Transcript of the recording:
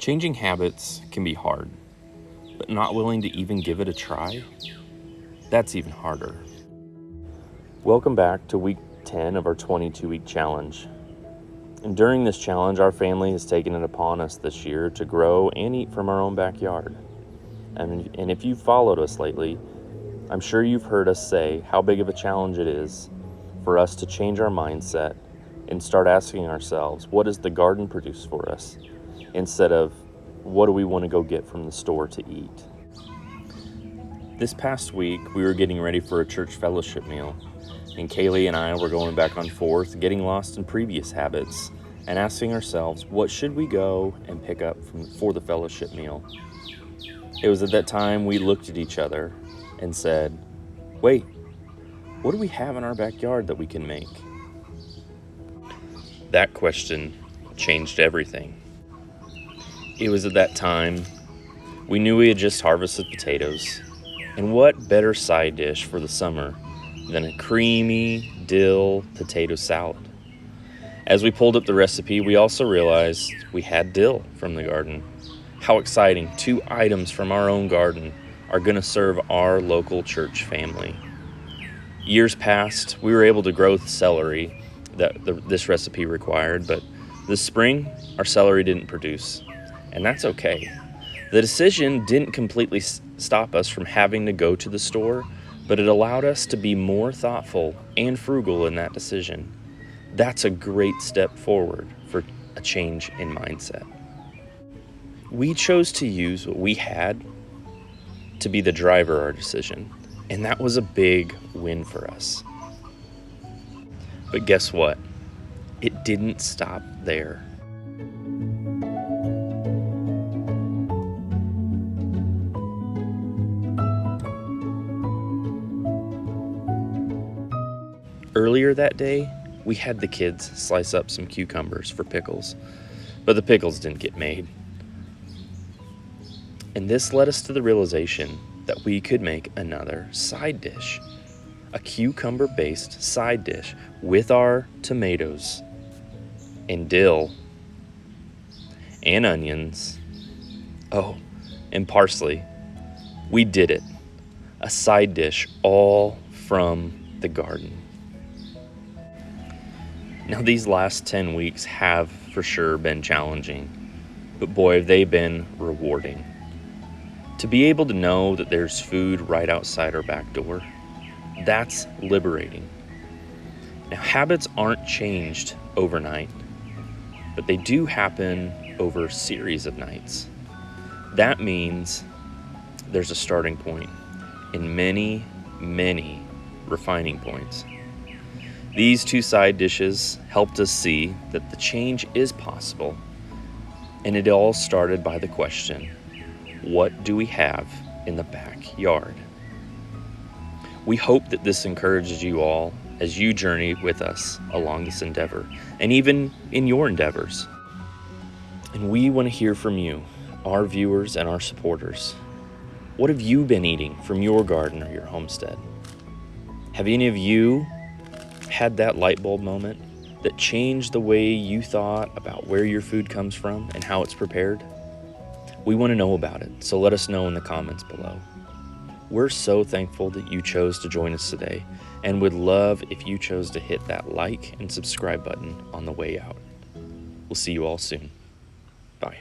Changing habits can be hard, but not willing to even give it a try? That's even harder. Welcome back to week 10 of our 22-week challenge. And during this challenge, our family has taken it upon us this year to grow and eat from our own backyard. And if you've followed us lately, I'm sure you've heard us say how big of a challenge it is for us to change our mindset and start asking ourselves, what does the garden produce for us? Instead of, what do we want to go get from the store to eat? This past week, we were getting ready for a church fellowship meal, and Kaylee and I were going back and forth, getting lost in previous habits, and asking ourselves, what should we go and pick up for the fellowship meal? It was at that time we looked at each other and said, wait, what do we have in our backyard that we can make? That question changed everything. It was at that time we knew we had just harvested potatoes, and what better side dish for the summer than a creamy dill potato salad? As we pulled up the recipe, we also realized we had dill from the garden. How exciting! 2 items from our own garden are going to serve our local church family. Years past, we were able to grow the celery that this recipe required, but this spring, our celery didn't produce. And that's okay. The decision didn't completely stop us from having to go to the store, but it allowed us to be more thoughtful and frugal in that decision. That's a great step forward for a change in mindset. We chose to use what we had to be the driver of our decision, and that was a big win for us. But guess what? It didn't stop there. Earlier that day, we had the kids slice up some cucumbers for pickles, but the pickles didn't get made. And this led us to the realization that we could make another side dish, a cucumber-based side dish with our tomatoes and dill and onions, and parsley. We did it, a side dish all from the garden. Now, these last 10 weeks have for sure been challenging, but boy, have they been rewarding. To be able to know that there's food right outside our back door, that's liberating. Now, habits aren't changed overnight, but they do happen over a series of nights. That means there's a starting point and many, many refining points. These 2 side dishes helped us see that the change is possible, and it all started by the question, what do we have in the backyard? We hope that this encourages you all as you journey with us along this endeavor, and even in your endeavors. And we want to hear from you, our viewers and our supporters. What have you been eating from your garden or your homestead? Have any of you had that light bulb moment that changed the way you thought about where your food comes from and how it's prepared? We want to know about it, so let us know in the comments below. We're so thankful that you chose to join us today, and would love if you chose to hit that like and subscribe button on the way out. We'll see you all soon. Bye.